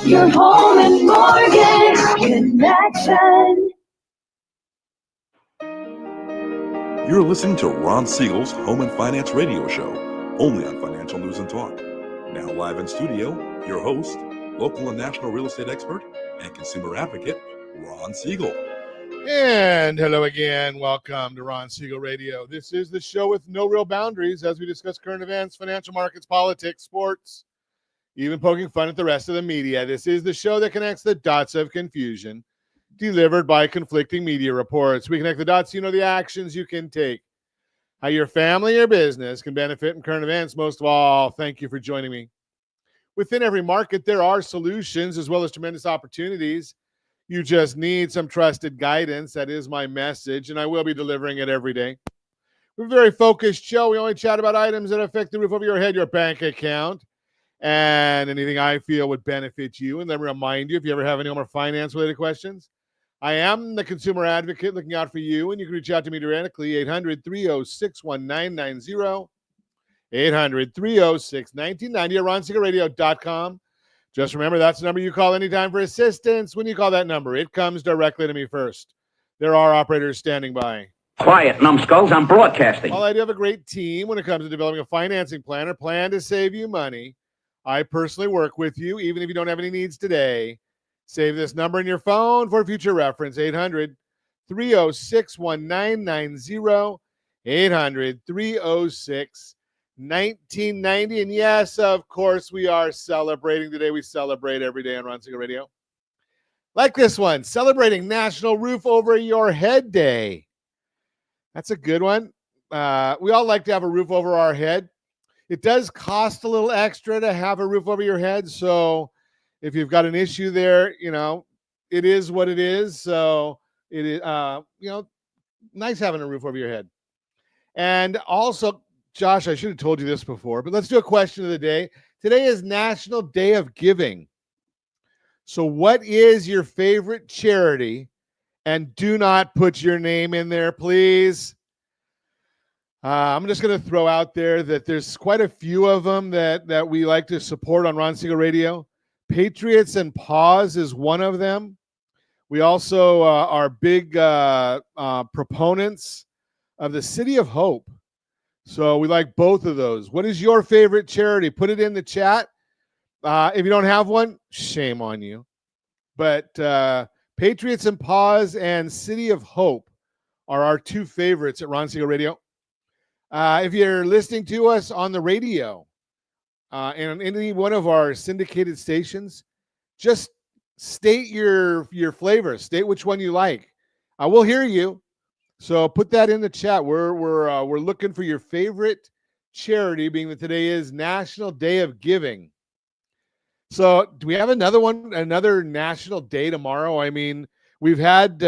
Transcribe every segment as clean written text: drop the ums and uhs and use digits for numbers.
Your home and mortgage connection. You're listening to Ron Siegel's Home and Finance Radio Show, only on Financial News and Talk. Now live in studio, your host, local and national real estate expert and consumer advocate, Ron Siegel. And hello again. Welcome to Ron Siegel Radio. This is the show with no real boundaries as we discuss current events, financial markets, politics, sports, even poking fun at the rest of the media. This is the show that connects the dots of confusion delivered by conflicting media reports. We connect the dots so you know the actions you can take, how your family or business can benefit from current events. Most of all, thank you for joining me. Within every market, there are solutions as well as tremendous opportunities. You just need some trusted guidance. That is my message, and I will be delivering it every day. We're a very focused show. We only chat about items that affect the roof over your head, your bank account, and anything I feel would benefit you. And then remind you, if you ever have any more finance-related questions, I am the consumer advocate looking out for you, and you can reach out to me directly, 800-306-1990, 800-306-1990, or ronsiegelradio.com. Just remember, that's the number you call anytime for assistance. When you call that number, it comes directly to me first. There are operators standing by. Quiet, numbskulls, I'm broadcasting. Well, I do have a great team when it comes to developing a financing plan or plan to save you money. I personally work with you, even if you don't have any needs today. Save this number in your phone for future reference, 800-306-1990, 800-306-1990. And yes, of course, we are celebrating today. We celebrate every day on Ron Siegel Radio. Like this one, celebrating National Roof Over Your Head Day. That's a good one. We all like to have a roof over our head. It does cost a little extra to have a roof over your head. So if you've got an issue there, you know, it is what it is. So it is, nice having a roof over your head. And also, Josh, I should have told you this before, but let's do a question of the day. Today is National Day of Giving. So what is your favorite charity? And do not put your name in there, please. I'm just going to throw out there that there's quite a few of them that we like to support on Ron Siegel Radio. Patriots and Paws is one of them. We also are big proponents of the City of Hope. So we like both of those. What is your favorite charity? Put it in the chat. If you don't have one, shame on you. But Patriots and Paws and City of Hope are our two favorites at Ron Siegel Radio. If you're listening to us on the radio and on any one of our syndicated stations, just state your flavor. State which one you like. I will hear you. So put that in the chat. We're looking for your favorite charity, being that today is National Day of Giving. So do we have another national day tomorrow? I mean, we've had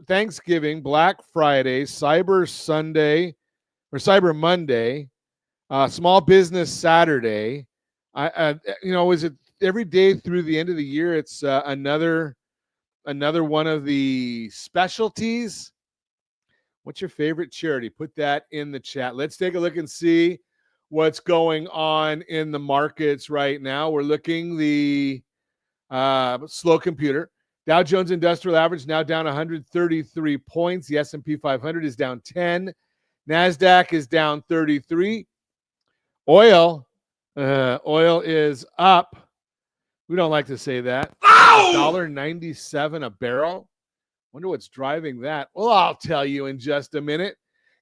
Thanksgiving, Black Friday, Cyber Sunday, or Cyber Monday, Small Business Saturday. Is it every day through the end of the year? It's another one of the specialties. What's your favorite charity? Put that in the chat. Let's take a look and see what's going on in the markets right now. We're looking the slow computer. Dow Jones Industrial Average now down 133 points. The S&P 500 is down 10. NASDAQ is down 33. Oil is up. We don't like to say that. $1.97 a barrel. Wonder what's driving that. Well, I'll tell you in just a minute.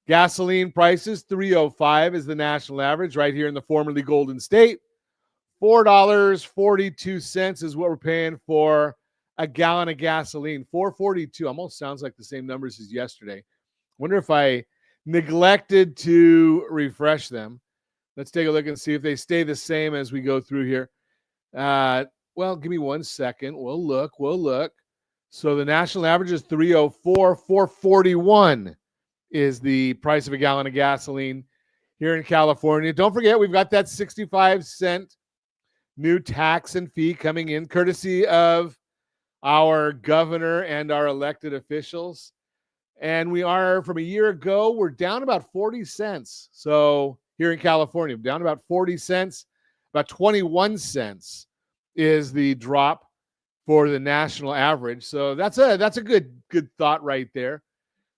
Gasoline prices, $3.05 is the national average right here in the formerly Golden State. $4.42 is what we're paying for a gallon of gasoline. $4.42 almost sounds like the same numbers as yesterday. Wonder if I neglected to refresh them. Let's take a look and see if they stay the same as we go through here. Well, give me 1 second. We'll look. So the national average is $3.04. $4.41 is the price of a gallon of gasoline here in California. Don't forget, we've got that 65-cent new tax and fee coming in, courtesy of our governor and our elected officials. And we are, from a year ago, we're down about 40 cents. So here in California, down about 40 cents, about 21 cents is the drop for the national average. So that's a good thought right there.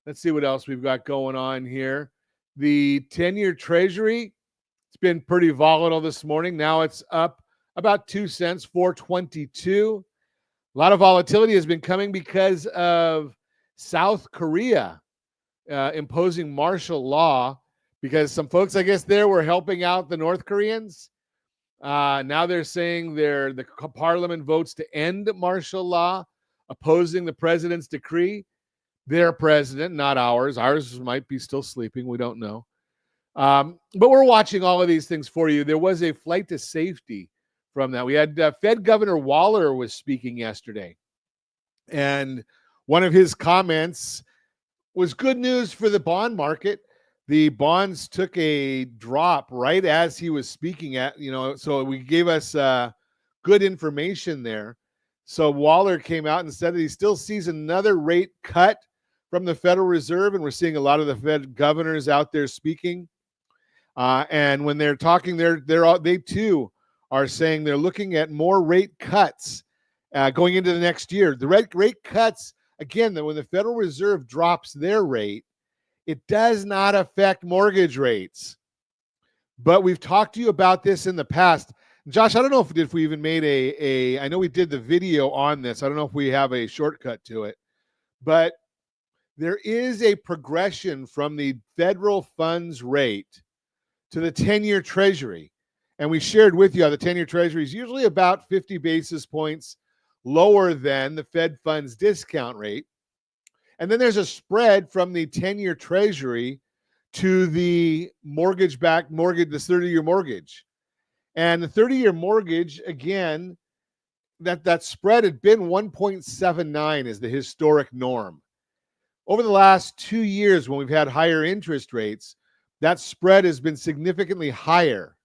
Let's see what else we've got going on here. The 10-year Treasury, it's been pretty volatile this morning. Now it's up about 2 cents, 422. A lot of volatility has been coming because of South Korea imposing martial law, because some folks, I guess, there were helping out the North Koreans. Now they're saying the parliament votes to end martial law, opposing the president's decree. Their president, not ours. Ours might be still sleeping. We don't know. But we're watching all of these things for you. There was a flight to safety from that. We had Fed Governor Waller was speaking yesterday, and one of his comments was good news for the bond market. The bonds took a drop right as he was speaking so we gave us good information there. So Waller came out and said that he still sees another rate cut from the Federal Reserve, and we're seeing a lot of the Fed governors out there speaking. And when they're talking, they too are saying they're looking at more rate cuts going into the next year. The rate cuts, again, when the Federal Reserve drops their rate, it does not affect mortgage rates. But we've talked to you about this in the past. Josh, I don't know if we even made I know we did the video on this. I don't know if we have a shortcut to it. But there is a progression from the federal funds rate to the 10-year Treasury. And we shared with you how the 10-year Treasury is usually about 50 basis points lower than the Fed funds discount rate. And then there's a spread from the 10-year Treasury to the the 30-year mortgage. And the 30-year mortgage, again, that spread had been 1.79 is the historic norm. Over the last 2 years, when we've had higher interest rates, that spread has been significantly higher.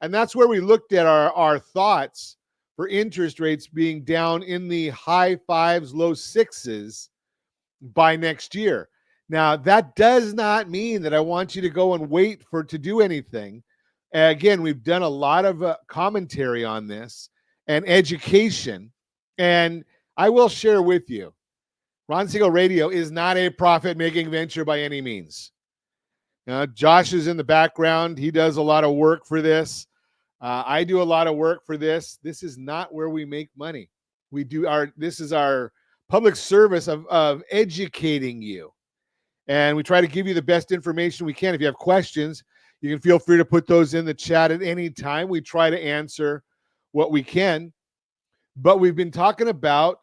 And that's where we looked at our thoughts for interest rates being down in the high fives, low sixes by next year. Now, that does not mean that I want you to go and wait to do anything. Again, we've done a lot of commentary on this and education. And I will share with you, Ron Siegel Radio is not a profit-making venture by any means. Josh is in the background. He does a lot of work for this. I do a lot of work for this. This is not where we make money. This is our public service of educating you. And we try to give you the best information we can. If you have questions, you can feel free to put those in the chat at any time. We try to answer what we can. But we've been talking about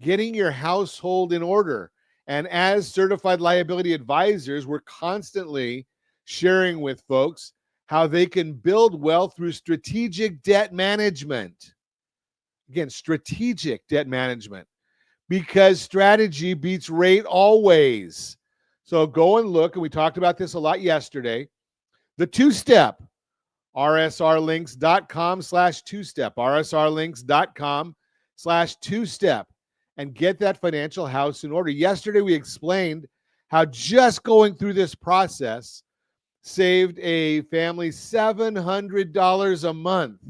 getting your household in order. And as certified liability advisors, we're constantly sharing with folks how they can build wealth through strategic debt management. Again, strategic debt management, because strategy beats rate always. So go and look, and we talked about this a lot yesterday. The two-step, rsrlinks.com/two-step, rsrlinks.com/two-step, and get that financial house in order. Yesterday, we explained how just going through this process saved a family $700 a month.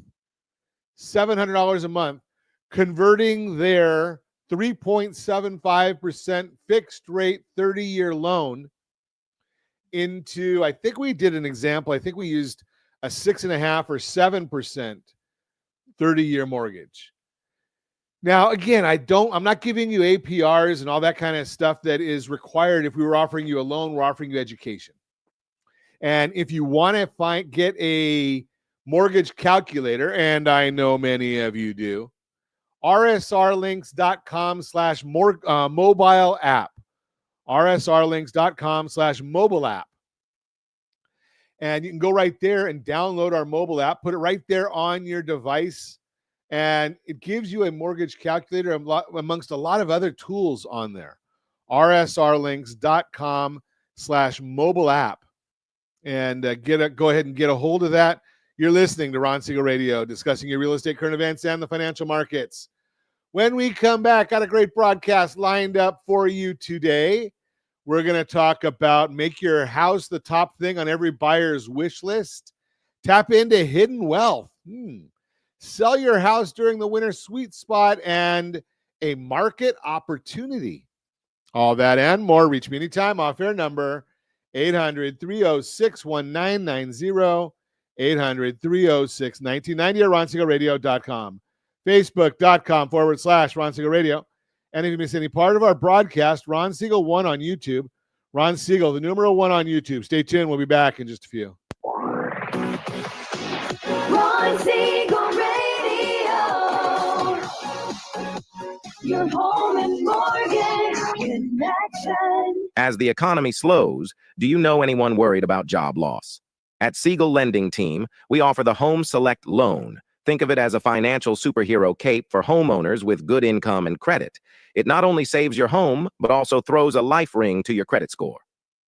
$700 a month, converting their 3.75% fixed rate 30-year loan into, I think we did an example. I think we used a 6.5% or 7% 30-year mortgage. Now, again, I'm not giving you APRs and all that kind of stuff that is required. If we were offering you a loan, we're offering you education. And if you want to get a mortgage calculator, and I know many of you do, rsrlinks.com/mobile app, rsrlinks.com/mobile app. And you can go right there and download our mobile app, put it right there on your device, and it gives you a mortgage calculator amongst a lot of other tools on there. rsrlinks.com/mobile app. And go ahead and get a hold of that. You're listening to Ron Siegel Radio, discussing your real estate, current events, and the financial markets. When we come back, got a great broadcast lined up for you today. We're going to talk about make your house the top thing on every buyer's wish list. Tap into hidden wealth. sell your house during the winter sweet spot, and a market opportunity. All that and more. Reach me anytime. Off-air number 800-306-1990, 800-306-1990, or RonSiegelRadio.com, Facebook.com/Ron Siegel Radio. And if you miss any part of our broadcast, Ron Siegel 1 on YouTube. Ron Siegel, the numeral 1 on YouTube. Stay tuned. We'll be back in just a few. Ron Siegel Radio. Your home and mortgage connection. As the economy slows, do you know anyone worried about job loss? At Siegel Lending Team, we offer the Home Select Loan. Think of it as a financial superhero cape for homeowners with good income and credit. It not only saves your home, but also throws a life ring to your credit score.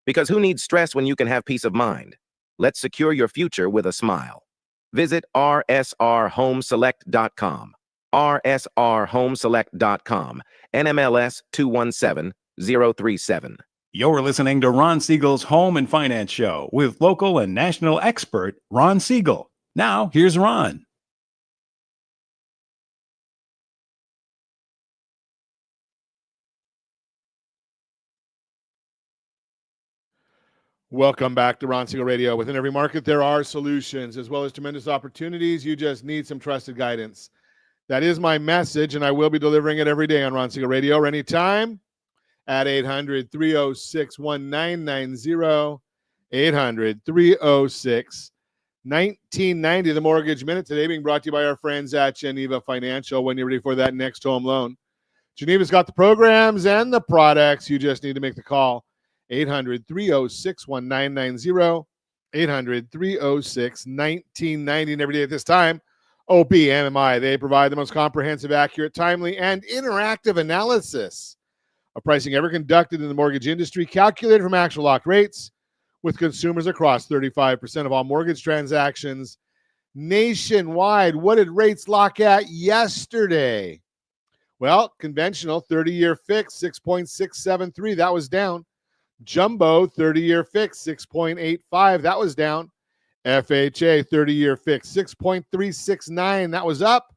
Because who needs stress when you can have peace of mind? Let's secure your future with a smile. Visit rsrhomeselect.com. rsrhomeselect.com. NMLS 217037. You're listening to Ron Siegel's Home and Finance Show with local and national expert Ron Siegel. Now, here's Ron. Welcome back to Ron Siegel Radio. Within every market, there are solutions as well as tremendous opportunities. You just need some trusted guidance. That is my message, and I will be delivering it every day on Ron Siegel Radio or anytime at 800-306-1990, 800-306-1990. The Mortgage Minute today being brought to you by our friends at Geneva Financial. When you're ready for that next home loan, Geneva's got the programs and the products. You just need to make the call. 800-306-1990, 800-306-1990. And every day at this time, OPMMI, they provide the most comprehensive, accurate, timely, and interactive analysis of pricing ever conducted in the mortgage industry, calculated from actual locked rates, with consumers across 35% of all mortgage transactions nationwide. What did rates lock at yesterday? Well, conventional 30-year fixed, 6.673. That was down. Jumbo 30-year fixed, 6.85. That was down. FHA 30-year fixed, 6.369. That was up.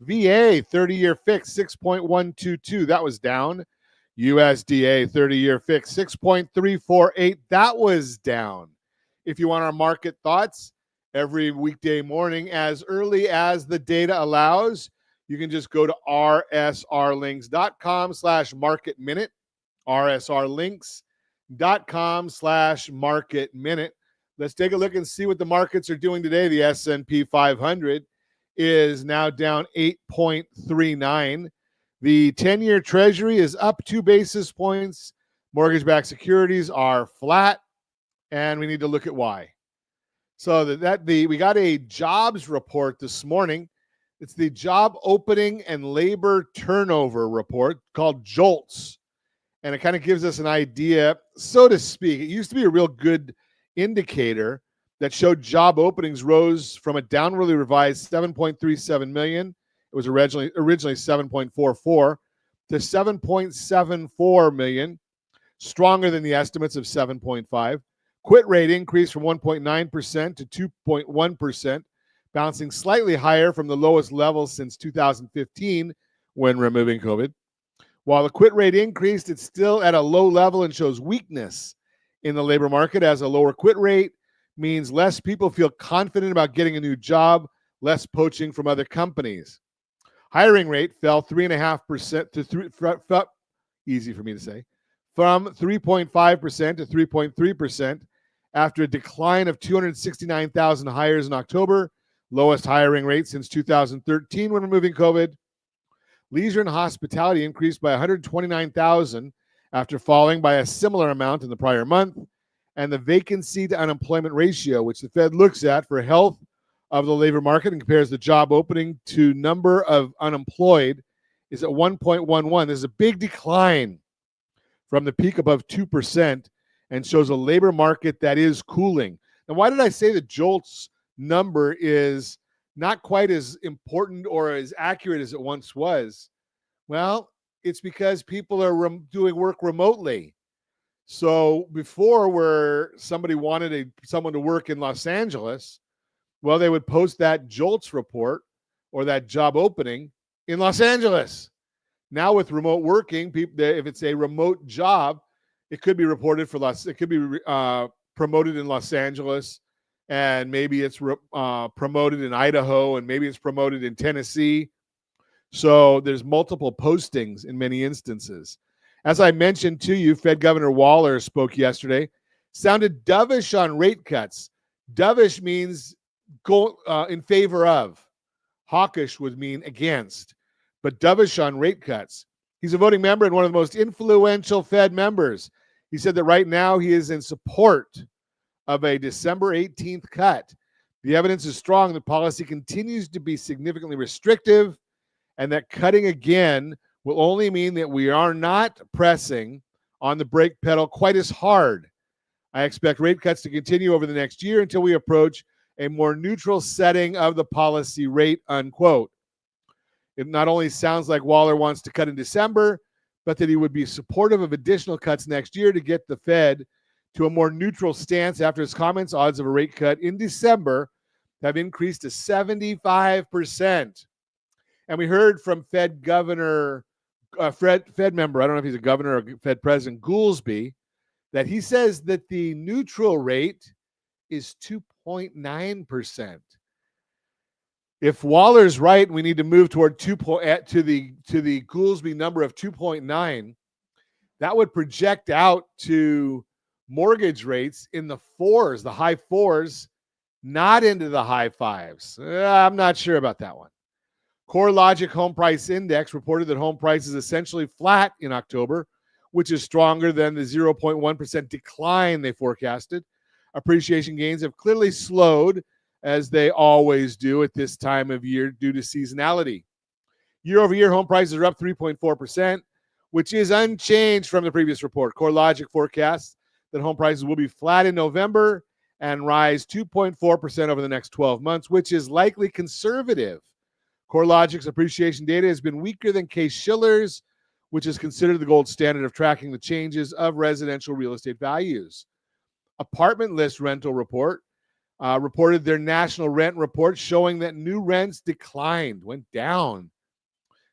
VA 30-year fixed, 6.122. That was down. USDA 30-year fixed, 6.348. That was down. If you want our market thoughts every weekday morning, as early as the data allows, you can just go to rsrlinks.com/market minute, rsrlinks.com/market minute. Let's take a look and see what the markets are doing today. The S&P 500 is now down 8.39. The 10-year Treasury is up 2 basis points. Mortgage-backed securities are flat, and we need to look at why. So we got a jobs report this morning. It's the job opening and labor turnover report called JOLTS, and it kind of gives us an idea, so to speak. It used to be a real good indicator that showed job openings rose from a downwardly revised 7.37 million. It was originally 7.44 to 7.74 million, stronger than the estimates of 7.5. Quit rate increased from 1.9% to 2.1%, bouncing slightly higher from the lowest level since 2015 when removing COVID. While the quit rate increased, it's still at a low level and shows weakness in the labor market, as a lower quit rate means less people feel confident about getting a new job, less poaching from other companies. Hiring rate fell 3.5% to easy for me to say, from 3.5% to 3.3% after a decline of 269,000 hires in October, lowest hiring rate since 2013 when removing COVID. Leisure and hospitality increased by 129,000 after falling by a similar amount in the prior month. And the vacancy to unemployment ratio, which the Fed looks at for health of the labor market and compares the job opening to number of unemployed, is at 1.11. There's a big decline from the peak above 2% and shows a labor market that is cooling. And why did I say the JOLTS number is not quite as important or as accurate as it once was? Well, it's because people are doing work remotely. So before, where somebody wanted someone to work in Los Angeles, well, they would post that JOLTS report or that job opening in Los Angeles. Now with remote working, if it's a remote job, it could be reported for it could be promoted in Los Angeles, and maybe it's promoted in Idaho, and maybe it's promoted in Tennessee. So there's multiple postings in many instances. As I mentioned to you, Fed Governor Waller spoke yesterday, sounded dovish on rate cuts. Dovish means go in favor of. Hawkish would mean against, but dovish on rate cuts. He's a voting member and one of the most influential Fed members. He said that right now he is in support of a December 18th cut. The evidence is strong that policy continues to be significantly restrictive, and that cutting again will only mean that we are not pressing on the brake pedal quite as hard. I expect rate cuts to continue over the next year until we approach a more neutral setting of the policy rate, unquote. It not only sounds like Waller wants to cut in December, but that he would be supportive of additional cuts next year to get the Fed to a more neutral stance. After his comments, odds of a rate cut in December have increased to 75%. And we heard from Fed member, I don't know if he's a governor or Fed president, Goolsbee, that he says that the neutral rate is 2.9%. If Waller's right, we need to move toward to the Goolsbee number of 2.9. That would project out to mortgage rates in the fours, the high fours, not into the high fives. I'm not sure about that one. CoreLogic Home Price Index reported that home prices essentially flat in October, which is stronger than the 0.1% decline they forecasted. Appreciation gains have clearly slowed, as they always do at this time of year due to seasonality. Year over year, home prices are up 3.4%, which is unchanged from the previous report. CoreLogic forecasts that home prices will be flat in November and rise 2.4% over the next 12 months, which is likely conservative. CoreLogic's appreciation data has been weaker than Case-Shiller's, which is considered the gold standard of tracking the changes of residential real estate values. Apartment List Rental Report reported their national rent report showing that new rents declined, went down.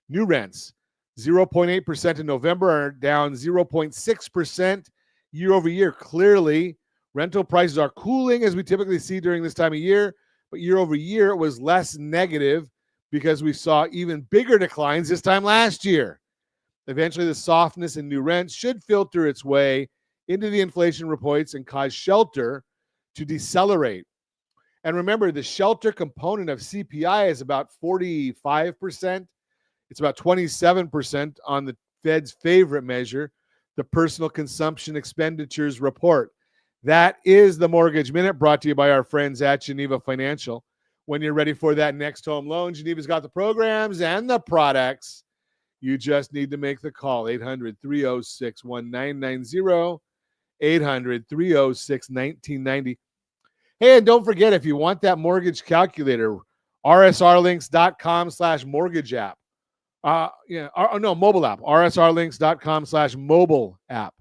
New rents, 0.8% in November, are down 0.6% year over year. Clearly, rental prices are cooling, as we typically see during this time of year, but year over year it was less negative because we saw even bigger declines this time last year. Eventually, the softness in new rents should filter its way into the inflation reports and cause shelter to decelerate. And remember, the shelter component of CPI is about 45%. It's about 27% on the Fed's favorite measure, the Personal Consumption Expenditures Report. That is the Mortgage Minute, brought to you by our friends at Geneva Financial. When you're ready for that next home loan, Geneva's got the programs and the products. You just need to make the call, 800-306-1990, 800-306-1990. Hey, and don't forget, if you want that mortgage calculator, rsrlinks.com/mortgage app. Mobile app, rsrlinks.com/mobile app.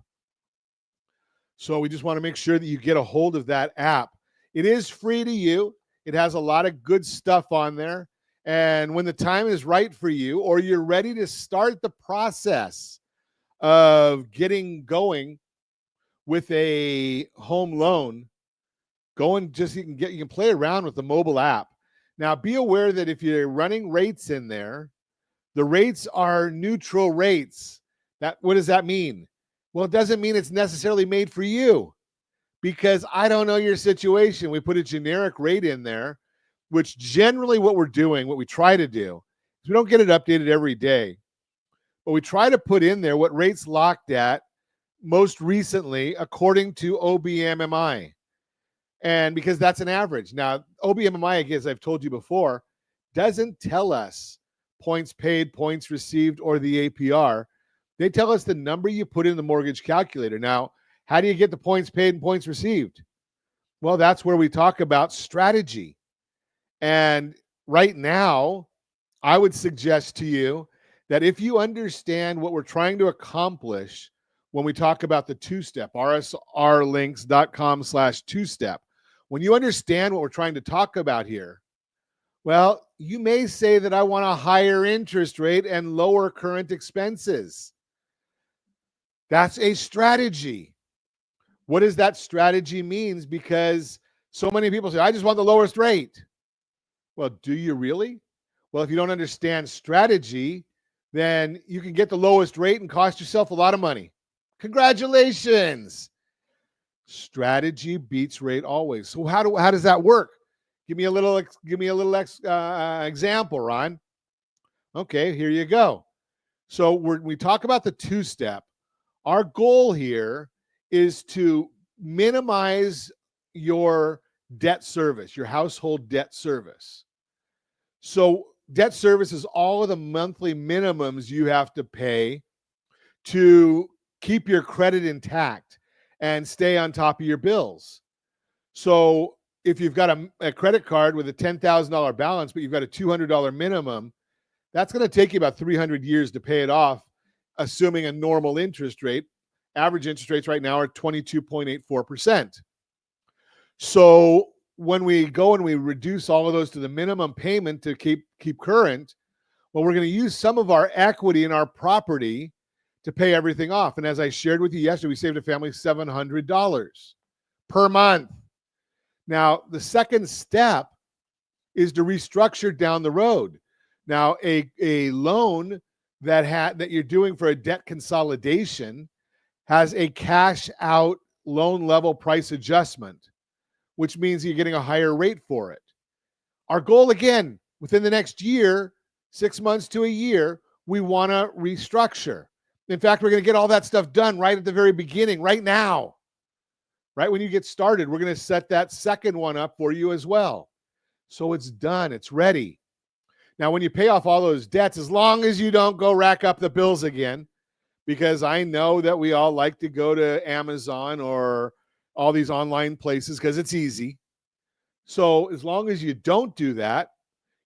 So we just want to make sure that you get a hold of that app. It is free to you. It has a lot of good stuff on there. And when the time is right for you, or you're ready to start the process of getting going with a home loan, you can play around with the mobile app. Now, be aware that if you're running rates in there, the rates are neutral rates. What does that mean? Well, it doesn't mean it's necessarily made for you, because I don't know your situation. We put a generic rate in there, which generally what we try to do is we don't get it updated every day, but we try to put in there what rates locked at most recently according to OBMMI. And because that's an average. Now, OBMMI, as I've told you before, doesn't tell us points paid, points received, or the APR. They tell us the number you put in the mortgage calculator. Now, how do you get the points paid and points received? Well, that's where we talk about strategy. And right now, I would suggest to you that if you understand what we're trying to accomplish when we talk about the two-step, rsrlinks.com/two-step, when you understand what we're trying to talk about here, well, you may say that I want a higher interest rate and lower current expenses. That's a strategy. What does that strategy mean? Because so many people say, I just want the lowest rate. Well, do you really? Well, if you don't understand strategy, then you can get the lowest rate and cost yourself a lot of money. Congratulations. Strategy beats rate always. So how does that work? Give me a little example, Ron. Okay, here you go. So we talk about the two-step. Our goal here is to minimize your debt service, your household debt service. So debt service is all of the monthly minimums you have to pay to keep your credit intact and stay on top of your bills. So if you've got a credit card with a $10,000 balance, but you've got a $200 minimum, that's going to take you about 300 years to pay it off, assuming a normal interest rate. Average interest rates right now are 22.84%. So when we go and we reduce all of those to the minimum payment to keep current, well, we're going to use some of our equity in our property to pay everything off. And as I shared with you yesterday, we saved a family $700 per month. Now, the second step is to restructure down the road. Now, a loan that you're doing for a debt consolidation has a cash out loan level price adjustment, which means you're getting a higher rate for it. Our goal, again, within the next year, 6 months to a year, we want to restructure. In fact, we're going to get all that stuff done right at the very beginning, right now. Right when you get started, we're going to set that second one up for you as well. So it's done. It's ready. Now, when you pay off all those debts, as long as you don't go rack up the bills again, because I know that we all like to go to Amazon or all these online places because it's easy. So as long as you don't do that,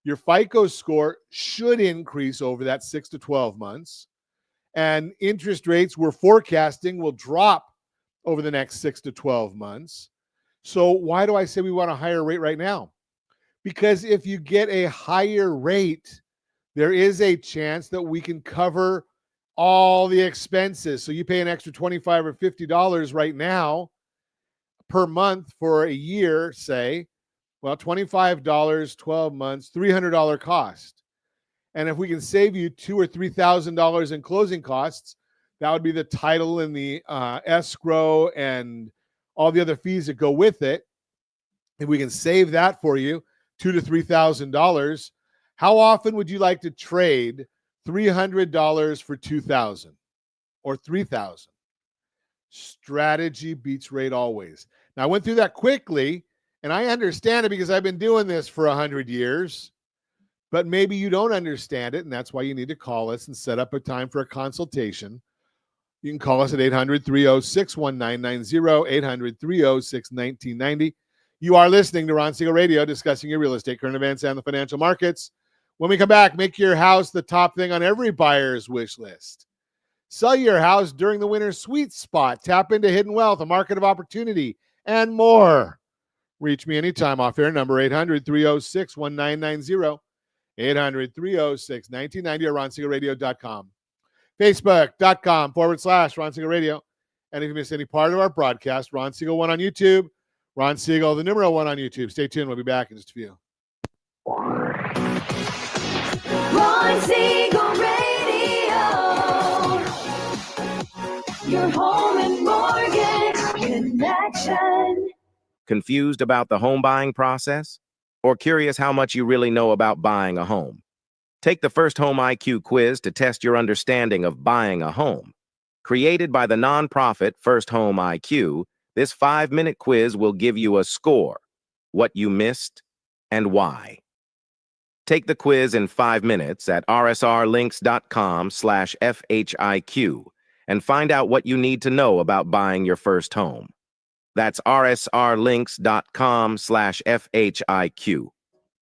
your FICO score should increase over that 6 to 12 months. And interest rates we're forecasting will drop over the next 6 to 12 months. So why do I say we want a higher rate right now? Because if you get a higher rate, there is a chance that we can cover all the expenses. So you pay an extra $25 or $50 right now per month for a year, say, well, $25, 12 months, $300 cost. And if we can save you $2,000 or $3,000 in closing costs, that would be the title and the escrow and all the other fees that go with it. If we can save that for you, $2,000 to $3,000, how often would you like to trade $300 for $2,000 or $3,000? Strategy beats rate always. Now, I went through that quickly, and I understand it because I've been doing this for 100 years. But maybe you don't understand it, and that's why you need to call us and set up a time for a consultation. You can call us at 800-306-1990, 800-306-1990. You are listening to Ron Siegel Radio, discussing your real estate, current events, and the financial markets. When we come back, make your house the top thing on every buyer's wish list. Sell your house during the winter sweet spot. Tap into hidden wealth, a market of opportunity, and more. Reach me anytime off air, number 800-306-1990, 800-306-1990, or RonSiegelRadio.com. Facebook.com/Ron Siegel Radio. And if you miss any part of our broadcast, Ron Siegel 1 on YouTube, Ron Siegel, the number 1 on YouTube. Stay tuned. We'll be back in just a few. Ron Siegel Radio. Your home and mortgage connection. Confused about the home buying process? Or curious how much you really know about buying a home? Take the First Home IQ quiz to test your understanding of buying a home. Created by the nonprofit First Home IQ, this 5-minute quiz will give you a score, what you missed, and why. Take the quiz in 5 minutes at rsrlinks.com/FHIQ and find out what you need to know about buying your first home. That's rsrlinks.com/FHIQ.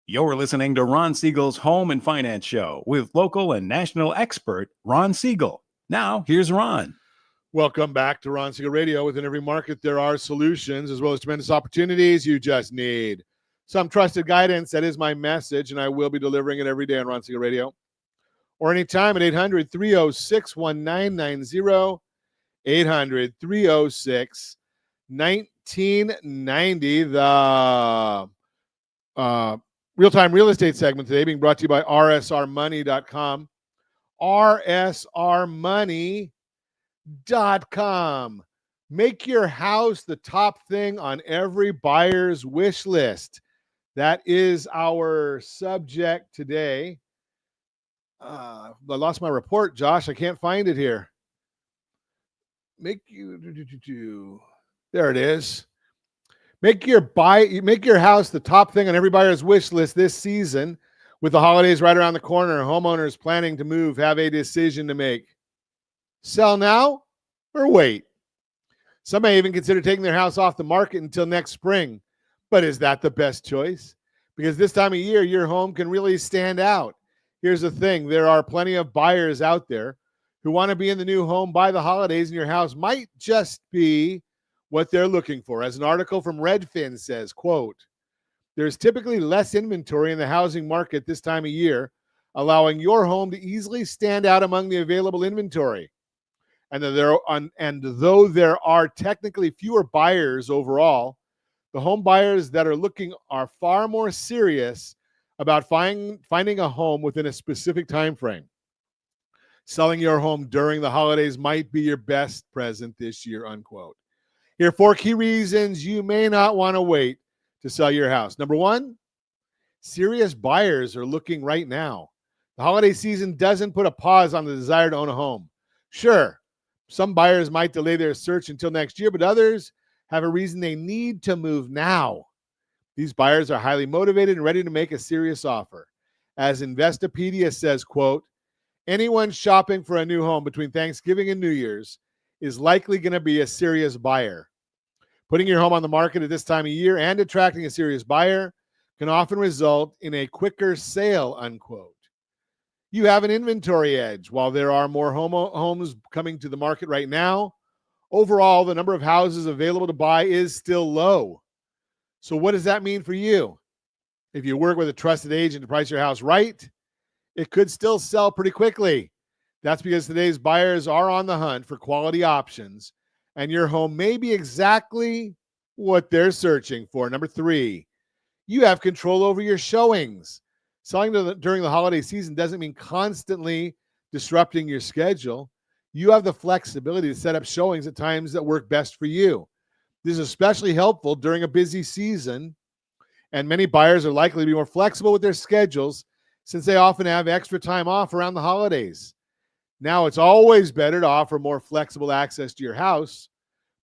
You're listening to Ron Siegel's Home and Finance Show with local and national expert Ron Siegel. Now, here's Ron. Welcome back to Ron Siegel Radio. Within every market, there are solutions as well as tremendous opportunities. You just need some trusted guidance. That is my message, and I will be delivering it every day on Ron Siegel Radio. Or anytime at 800-306-1990, 800-306-1990. The real-time real estate segment today being brought to you by rsrmoney.com. rsrmoney.com. Make your house the top thing on every buyer's wish list. That is our subject today. I lost my report, Josh. I can't find it here. There it is. Make your house the top thing on every buyer's wish list this season. With the holidays right around the corner, homeowners planning to move have a decision to make. Sell now or wait? Some may even consider taking their house off the market until next spring. But is that the best choice? Because this time of year, your home can really stand out. Here's the thing. There are plenty of buyers out there who want to be in the new home by the holidays, and your house might just be what they're looking for. As an article from Redfin says, quote, there's typically less inventory in the housing market this time of year, allowing your home to easily stand out among the available inventory. And though there are technically fewer buyers overall, the home buyers that are looking are far more serious about finding a home within a specific time frame. Selling your home during the holidays might be your best present this year, unquote. Here are 4 key reasons you may not want to wait to sell your house. Number 1, serious buyers are looking right now. The holiday season doesn't put a pause on the desire to own a home. Sure, some buyers might delay their search until next year, but others have a reason they need to move now. These buyers are highly motivated and ready to make a serious offer. As Investopedia says, quote, anyone shopping for a new home between Thanksgiving and New Year's is likely going to be a serious buyer. Putting your home on the market at this time of year and attracting a serious buyer can often result in a quicker sale, unquote. You have an inventory edge. While there are more homes coming to the market right now, overall, the number of houses available to buy is still low. So what does that mean for you? If you work with a trusted agent to price your house right, it could still sell pretty quickly. That's because today's buyers are on the hunt for quality options, and your home may be exactly what they're searching for. Number 3, you have control over your showings. Selling during the holiday season doesn't mean constantly disrupting your schedule. You have the flexibility to set up showings at times that work best for you. This is especially helpful during a busy season, and many buyers are likely to be more flexible with their schedules since they often have extra time off around the holidays. Now, it's always better to offer more flexible access to your house,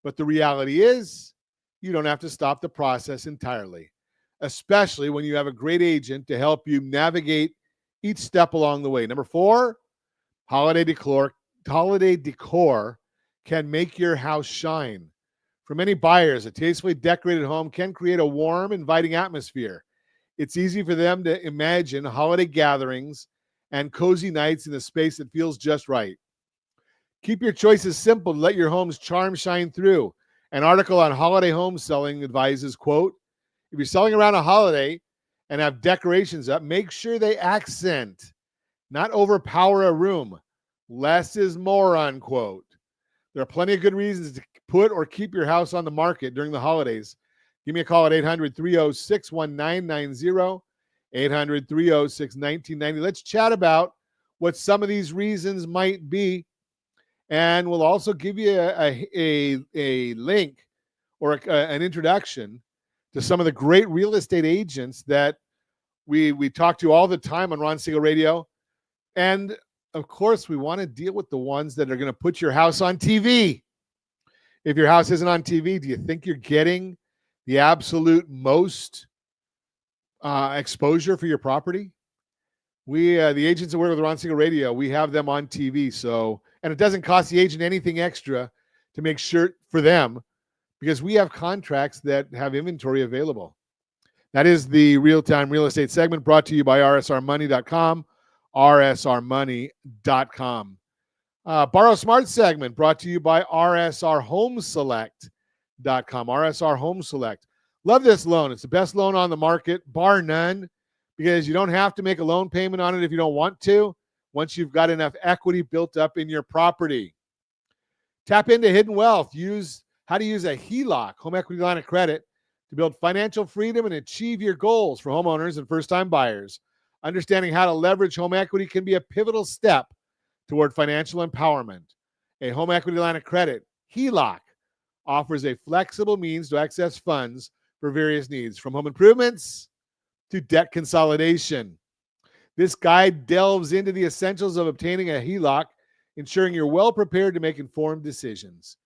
but the reality is you don't have to stop the process entirely, especially when you have a great agent to help you navigate each step along the way. Number 4, holiday decor can make your house shine. For many buyers, a tastefully decorated home can create a warm, inviting atmosphere. It's easy for them to imagine holiday gatherings and cozy nights in a space that feels just right. Keep your choices simple to let your home's charm shine through. An article on holiday home selling advises, quote, if you're selling around a holiday and have decorations up, make sure they accent, not overpower a room. Less is more, unquote. There are plenty of good reasons to put or keep your house on the market during the holidays. Give me a call at 800-306-1990, 800-306-1990. Let's chat about what some of these reasons might be, and we'll also give you a link or an introduction to some of the great real estate agents that we talk to all the time on Ron Siegel Radio. And, of course, we want to deal with the ones that are going to put your house on TV. If your house isn't on TV, do you think you're getting the absolute most exposure for your property? We, the agents that work with Ron Siegel Radio, we have them on TV. So, and it doesn't cost the agent anything extra to make sure for them, because we have contracts that have inventory available. That is the real-time real estate segment brought to you by rsrmoney.com, rsrmoney.com. Borrow Smart segment brought to you by rsrhomeselect.com, RSR Home Select. Love this loan. It's the best loan on the market, bar none, because you don't have to make a loan payment on it if you don't want to, once you've got enough equity built up in your property. Tap into hidden wealth. Use how to use a HELOC, home equity line of credit, to build financial freedom and achieve your goals for homeowners and first-time buyers. Understanding how to leverage home equity can be a pivotal step toward financial empowerment. A home equity line of credit, HELOC, offers a flexible means to access funds for various needs, from home improvements to debt consolidation. This guide delves into the essentials of obtaining a HELOC, ensuring you're well prepared to make informed decisions.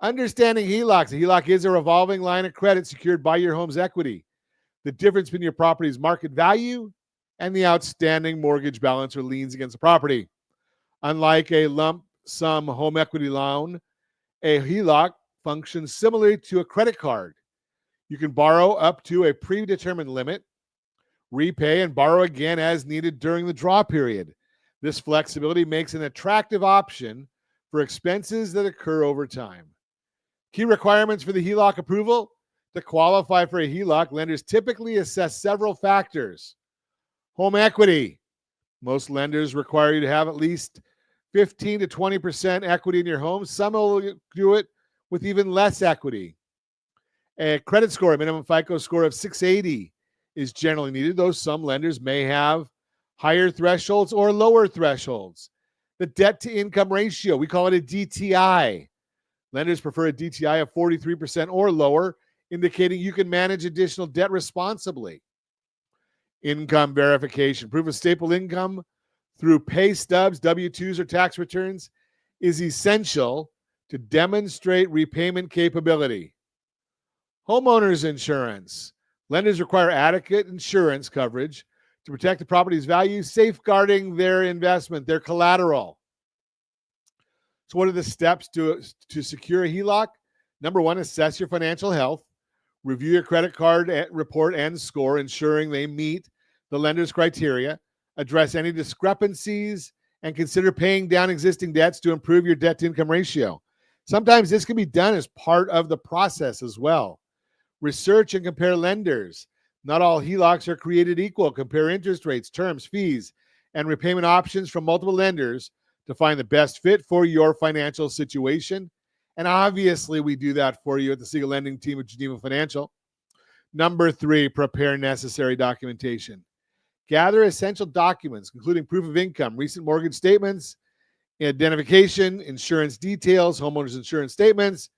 Understanding HELOCs. A HELOC is a revolving line of credit secured by your home's equity. The difference between your property's market value and the outstanding mortgage balance or liens against the property. Unlike a lump sum home equity loan, a HELOC functions similarly to a credit card. You can borrow up to a predetermined limit, repay and borrow again as needed during the draw period. This flexibility makes an attractive option for expenses that occur over time. Key requirements for the HELOC approval. To qualify for a HELOC, lenders typically assess several factors. Home equity. Most lenders require you to have at least 15 to 20% equity in your home. Some will do it with even less equity. A credit score, a minimum FICO score of 680 is generally needed, though some lenders may have higher thresholds or lower thresholds. The debt to income ratio, we call it a DTI. Lenders prefer a DTI of 43% or lower, indicating you can manage additional debt responsibly. Income verification, proof of staple income through pay stubs, W-2s, or tax returns is essential to demonstrate repayment capability. Homeowners insurance. Lenders require adequate insurance coverage to protect the property's value, safeguarding their investment, their collateral. So what are the steps to secure a HELOC? Number one, assess your financial health. Review your credit card report and score, ensuring they meet the lender's criteria. Address any discrepancies and consider paying down existing debts to improve your debt-to-income ratio. Sometimes this can be done as part of the process as well. Research and compare lenders. Not all HELOCs are created equal. Compare interest rates, terms, fees, and repayment options from multiple lenders to find the best fit for your financial situation. And obviously, we do that for you at the Siegel Lending Team at Geneva Financial. Number 3, prepare necessary documentation. Gather essential documents, including proof of income, recent mortgage statements, identification, insurance details, homeowners insurance statements,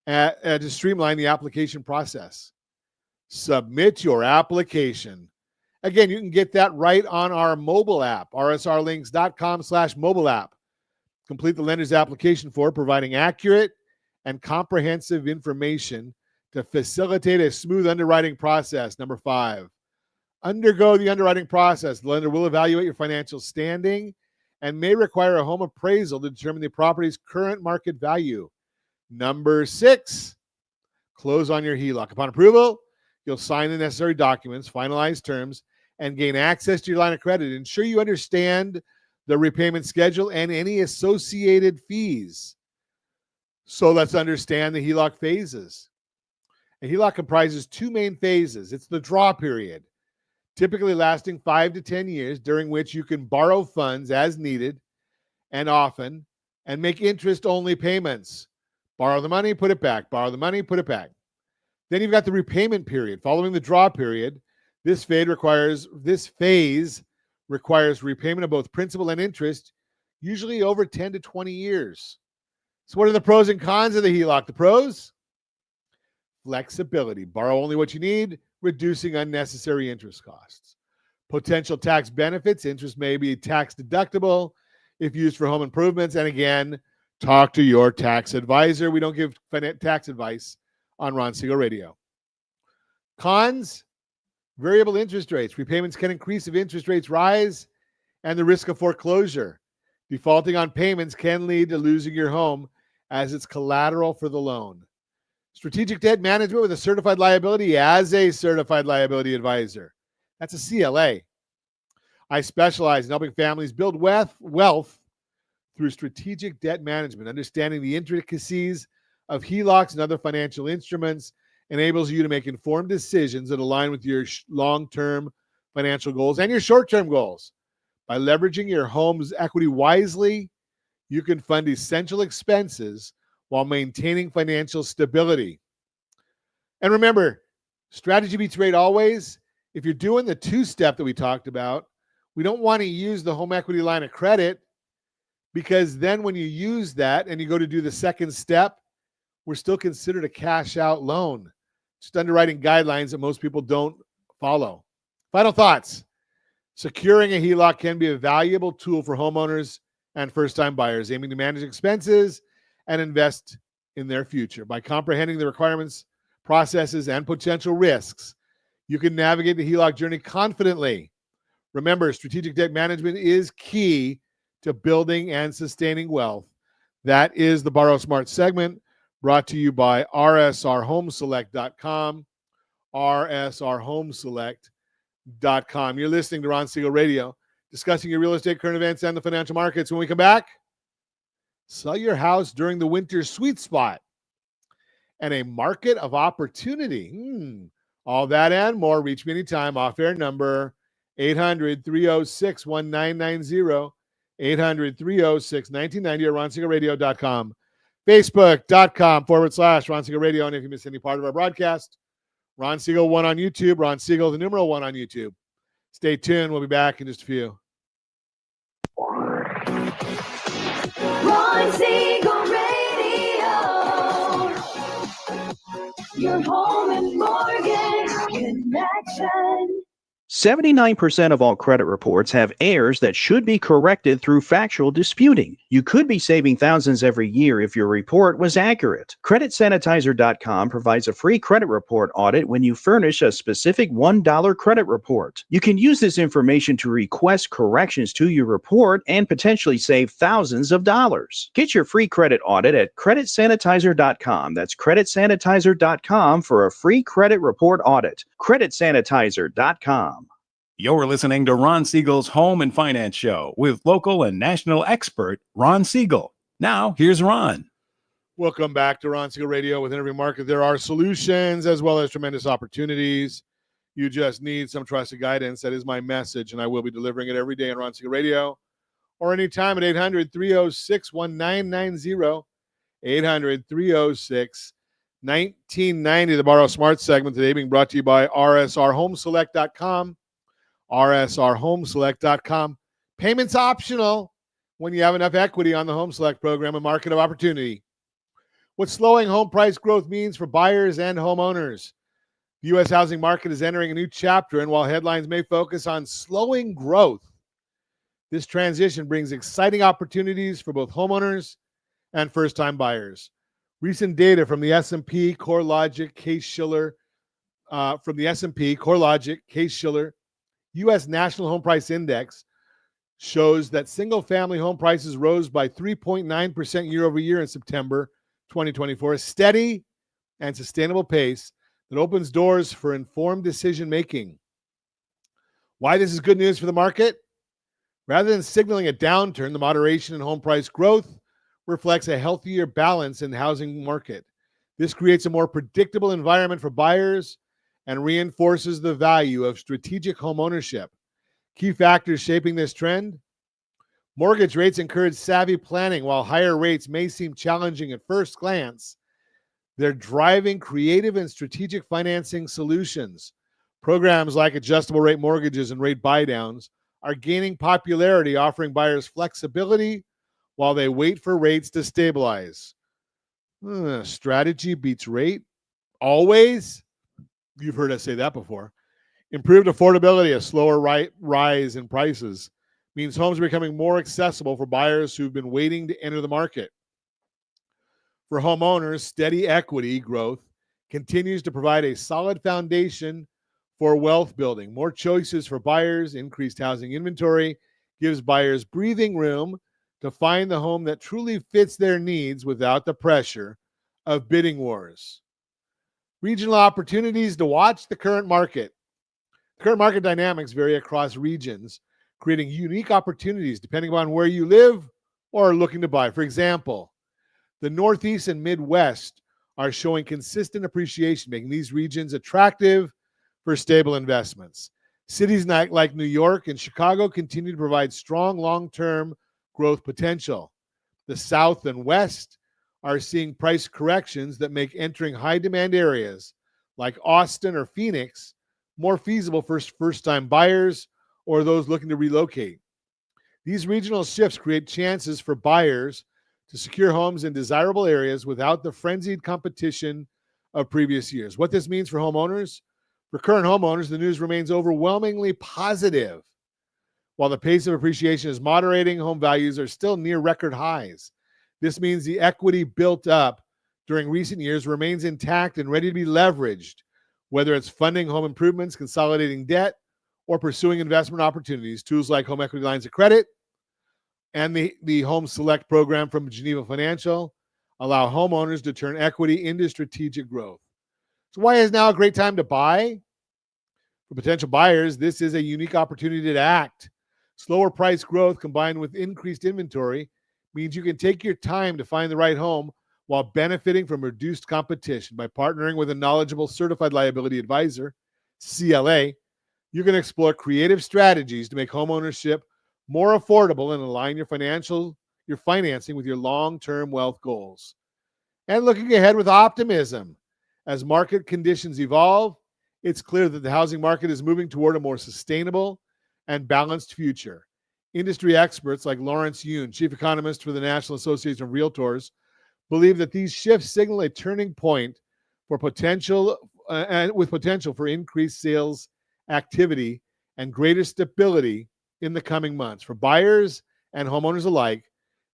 to streamline the application process. Submit your application. Again, you can get that right on our mobile app, rsrlinks.com/mobile app. Complete the lender's application form, providing accurate and comprehensive information to facilitate a smooth underwriting process. Number 5, undergo the underwriting process. The lender will evaluate your financial standing and may require a home appraisal to determine the property's current market value. Number 6, close on your HELOC. Upon approval, you'll sign the necessary documents, finalize terms, and gain access to your line of credit. Ensure you understand the repayment schedule and any associated fees. So let's understand the HELOC phases. A HELOC comprises 2 main phases. It's the draw period, typically lasting 5 to 10 years, during which you can borrow funds as needed and often and make interest-only payments. Borrow the money, put it back. Borrow the money, put it back. Then you've got the repayment period. Following the draw period, this phase requires repayment of both principal and interest, usually over 10 to 20 years. So what are the pros and cons of the HELOC? The pros? Flexibility. Borrow only what you need, reducing unnecessary interest costs. Potential tax benefits. Interest may be tax deductible if used for home improvements. And again, talk to your tax advisor. We don't give tax advice on Ron Siegel Radio. Cons? Variable interest rates. Repayments can increase if interest rates rise, and the risk of foreclosure. Defaulting on payments can lead to losing your home as it's collateral for the loan. Strategic debt management with a certified liability as a certified liability advisor. That's a CLA. I specialize in helping families build wealth through strategic debt management, understanding the intricacies of HELOCs and other financial instruments, enables you to make informed decisions that align with your long-term financial goals and your short-term goals. By leveraging your home's equity wisely, you can fund essential expenses while maintaining financial stability. And remember, strategy beats rate always. If you're doing the two-step that we talked about, we don't want to use the home equity line of credit, because then when you use that and you go to do the second step, we're still considered a cash out loan. Just underwriting guidelines that most people don't follow. Final thoughts. Securing a HELOC can be a valuable tool for homeowners and first-time buyers aiming to manage expenses and invest in their future. By comprehending the requirements, processes, and potential risks, you can navigate the HELOC journey confidently. Remember, strategic debt management is key to building and sustaining wealth. That is the Borrow Smart segment, brought to you by rsrhomeselect.com, rsrhomeselect.com. You're listening to Ron Siegel Radio, discussing your real estate, current events, and the financial markets. When we come back, sell your house during the winter sweet spot and a market of opportunity. All that and more. Reach me anytime. Off-air number 800-306-1990, 800-306-1990, or RonSiegelRadio.com. Facebook.com/Ron Siegel Radio. And if you miss any part of our broadcast, Ron Siegel 1 on YouTube, Ron Siegel, the numeral 1 on YouTube. Stay tuned. We'll be back in just a few. Ron Siegel Radio. Your home and mortgage connection. 79% of all credit reports have errors that should be corrected through factual disputing. You could be saving thousands every year if your report was accurate. CreditSanitizer.com provides a free credit report audit when you furnish a specific $1 credit report. You can use this information to request corrections to your report and potentially save thousands of dollars. Get your free credit audit at CreditSanitizer.com. That's CreditSanitizer.com for a free credit report audit. CreditSanitizer.com. You're listening to Ron Siegel's Home and Finance Show with local and national expert Ron Siegel. Now, here's Ron. Welcome back to Ron Siegel Radio. Within every market, there are solutions as well as tremendous opportunities. You just need some trusted guidance. That is my message, and I will be delivering it every day on Ron Siegel Radio or anytime at 800-306-1990, 800-306-1990. The Borrow Smart segment today being brought to you by rsrhomeselect.com. rsrhomeselect.com. Payments optional when you have enough equity on the Home Select program, a market of opportunity. What slowing home price growth means for buyers and homeowners. The U.S. housing market is entering a new chapter, and while headlines may focus on slowing growth, this transition brings exciting opportunities for both homeowners and first-time buyers. Recent data from the S&P CoreLogic Case-Shiller, U.S. National Home Price Index shows that single-family home prices rose by 3.9% year over year in September 2024, a steady and sustainable pace that opens doors for informed decision-making. Why this is good news for the market? Rather than signaling a downturn, the moderation in home price growth reflects a healthier balance in the housing market. This creates a more predictable environment for buyers and reinforces the value of strategic home ownership. Key factors shaping this trend: mortgage rates encourage savvy planning. While higher rates may seem challenging at first glance, they're driving creative and strategic financing solutions. Programs like adjustable rate mortgages and rate buydowns are gaining popularity, offering buyers flexibility while they wait for rates to stabilize. Strategy beats rate always. You've heard us say that before. Improved affordability, a slower rise in prices, means homes are becoming more accessible for buyers who've been waiting to enter the market. For homeowners, steady equity growth continues to provide a solid foundation for wealth building. More choices for buyers, increased housing inventory gives buyers breathing room to find the home that truly fits their needs without the pressure of bidding wars. Regional opportunities to watch the current market. Current market dynamics vary across regions, creating unique opportunities depending on where you live or are looking to buy. For example, the Northeast and Midwest are showing consistent appreciation, making these regions attractive for stable investments. Cities like New York and Chicago continue to provide strong long-term growth potential. The South and West are seeing price corrections that make entering high-demand areas like Austin or Phoenix more feasible for first-time buyers or those looking to relocate. These regional shifts create chances for buyers to secure homes in desirable areas without the frenzied competition of previous years. What this means for homeowners? For current homeowners, the news remains overwhelmingly positive. While the pace of appreciation is moderating, home values are still near record highs. This means the equity built up during recent years remains intact and ready to be leveraged, whether it's funding home improvements, consolidating debt, or pursuing investment opportunities. Tools like home equity lines of credit and the Home Select program from Geneva Financial allow homeowners to turn equity into strategic growth. So why is now a great time to buy? For potential buyers, this is a unique opportunity to act. Slower price growth combined with increased inventory means you can take your time to find the right home while benefiting from reduced competition. By partnering with a knowledgeable certified liability advisor, CLA, you can explore creative strategies to make homeownership more affordable and align your financing with your long-term wealth goals. And looking ahead with optimism. As market conditions evolve, it's clear that the housing market is moving toward a more sustainable and balanced future. Industry experts like Lawrence Yun, chief economist for the National Association of Realtors, believe that these shifts signal a turning point for potential for increased sales activity and greater stability in the coming months. For buyers and homeowners alike,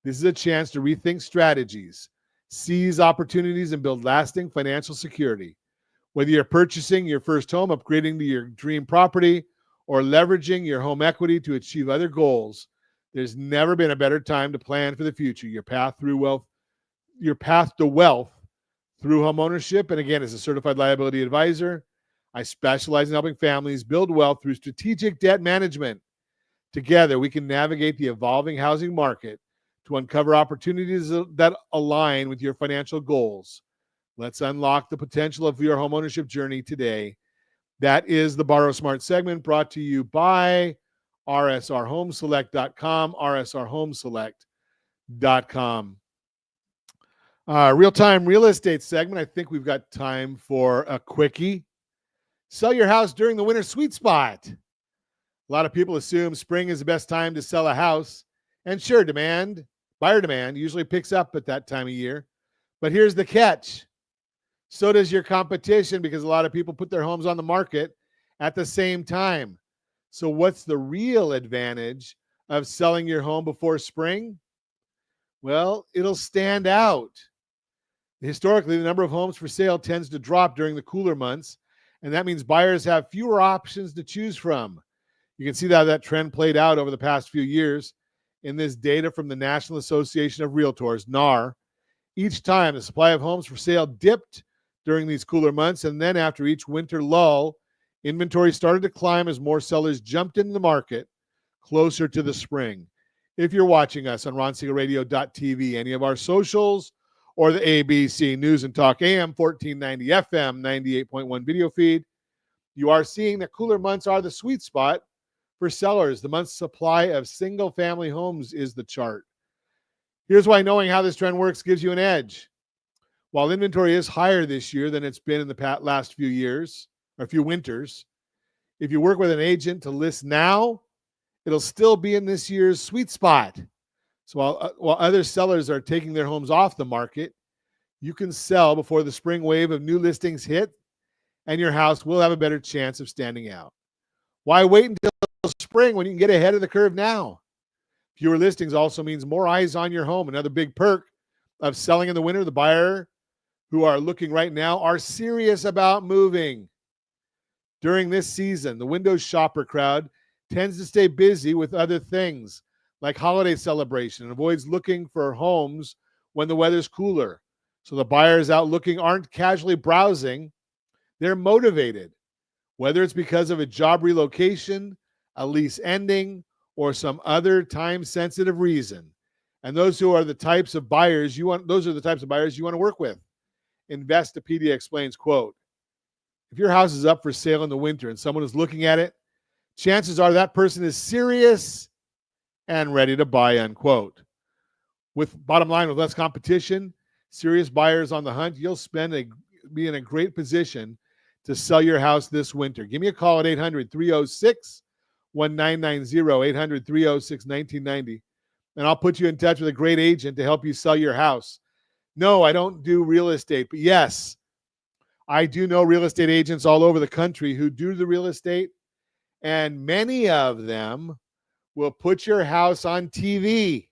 this is a chance to rethink strategies, seize opportunities, and build lasting financial security. Whether you're purchasing your first home, upgrading to your dream property, or leveraging your home equity to achieve other goals, there's never been a better time to plan for the future. Your path to wealth through homeownership. And again, as a certified liability advisor, I specialize in helping families build wealth through strategic debt management. Together, we can navigate the evolving housing market to uncover opportunities that align with your financial goals. Let's unlock the potential of your homeownership journey today. That is the Borrow Smart segment brought to you by rsrhomeselect.com, rsrhomeselect.com. Real-time real estate segment. I think we've got time for a quickie. Sell your house during the winter sweet spot. A lot of people assume spring is the best time to sell a house. And sure, buyer demand usually picks up at that time of year. But here's the catch. So does your competition, because a lot of people put their homes on the market at the same time. So what's the real advantage of selling your home before spring? Well, it'll stand out. Historically, the number of homes for sale tends to drop during the cooler months, and that means buyers have fewer options to choose from. You can see that trend played out over the past few years in this data from the National Association of Realtors, NAR. Each time, the supply of homes for sale dipped during these cooler months, and then after each winter lull, inventory started to climb as more sellers jumped into the market closer to the spring. If you're watching us on ronsiegelradio.tv, any of our socials, or the ABC News and Talk AM 1490 FM 98.1 video feed, you are seeing that cooler months are the sweet spot for sellers. The month's supply of single-family homes is the chart. Here's why knowing how this trend works gives you an edge. While inventory is higher this year than it's been in the last few years, or a few winters, if you work with an agent to list now, it'll still be in this year's sweet spot. So while other sellers are taking their homes off the market, you can sell before the spring wave of new listings hit, and your house will have a better chance of standing out. Why wait until spring when you can get ahead of the curve now? Fewer listings also means more eyes on your home. Another big perk of selling in the winter, the buyer who are looking right now are serious about moving. During this season, the window shopper crowd tends to stay busy with other things like holiday celebration and avoids looking for homes when the weather's cooler. So the buyers out looking aren't casually browsing. They're motivated, whether it's because of a job relocation, a lease ending, or some other time-sensitive reason. And those are the types of buyers you want to work with. Investopedia explains, quote, if your house is up for sale in the winter and someone is looking at it, chances are that person is serious and ready to buy, unquote. With bottom line, with less competition, serious buyers on the hunt, you'll be in a great position to sell your house this winter. Give me a call at 800-306-1990, 800-306-1990, and I'll put you in touch with a great agent to help you sell your house. No, I don't do real estate, but yes, I do know real estate agents all over the country who do the real estate, and many of them will put your house on TV.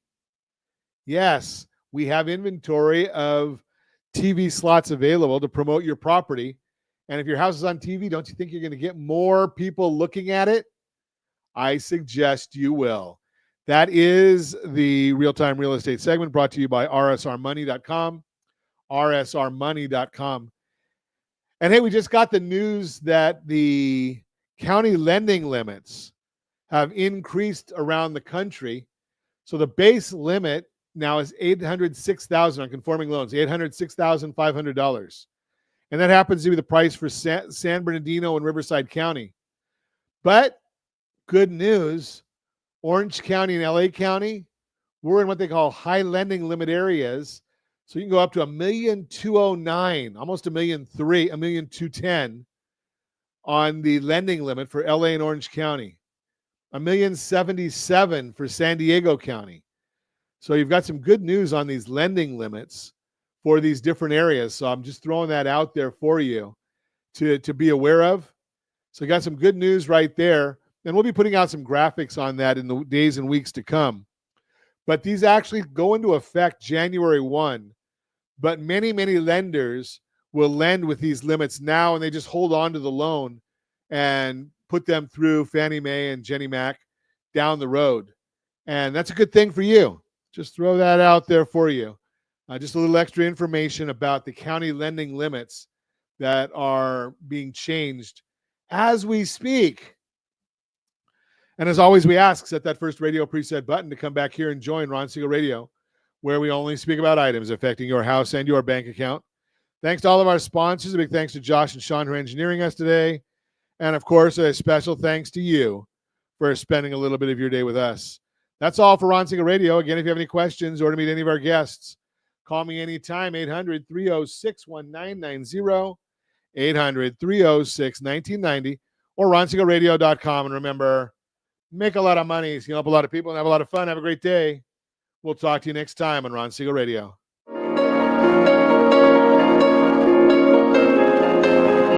Yes, we have inventory of TV slots available to promote your property. And if your house is on TV, don't you think you're going to get more people looking at it? I suggest you will. That is the Real-Time Real Estate segment brought to you by rsrmoney.com, rsrmoney.com. And hey, we just got the news that the county lending limits have increased around the country. So the base limit now is $806,000 on conforming loans, $806,500. And that happens to be the price for San Bernardino and Riverside County. But good news, Orange County and LA County, we're in what they call high lending limit areas. So you can go up to $1,209,000, almost $1,300,000, $1,210,000 on the lending limit for LA and Orange County. $1,077,000 for San Diego County. So you've got some good news on these lending limits for these different areas. So I'm just throwing that out there for you to be aware of. So you got some good news right there. And we'll be putting out some graphics on that in the days and weeks to come. But these actually go into effect January 1. But many, many lenders will lend with these limits now, and they just hold on to the loan and put them through Fannie Mae and Jenny Mac down the road. And that's a good thing for you. Just throw that out there for you. Just a little extra information about the county lending limits that are being changed as we speak. And as always, we ask, set that first radio preset button to come back here and join Ron Siegel Radio, where we only speak about items affecting your house and your bank account. Thanks to all of our sponsors. A big thanks to Josh and Sean who are engineering us today. And of course, a special thanks to you for spending a little bit of your day with us. That's all for Ron Siegel Radio. Again, if you have any questions or to meet any of our guests, call me anytime, 800-306-1990, 800-306-1990, or ronsiegelradio.com. And remember, make a lot of money, so you help a lot of people and have a lot of fun. Have a great day. We'll talk to you next time on Ron Siegel Radio.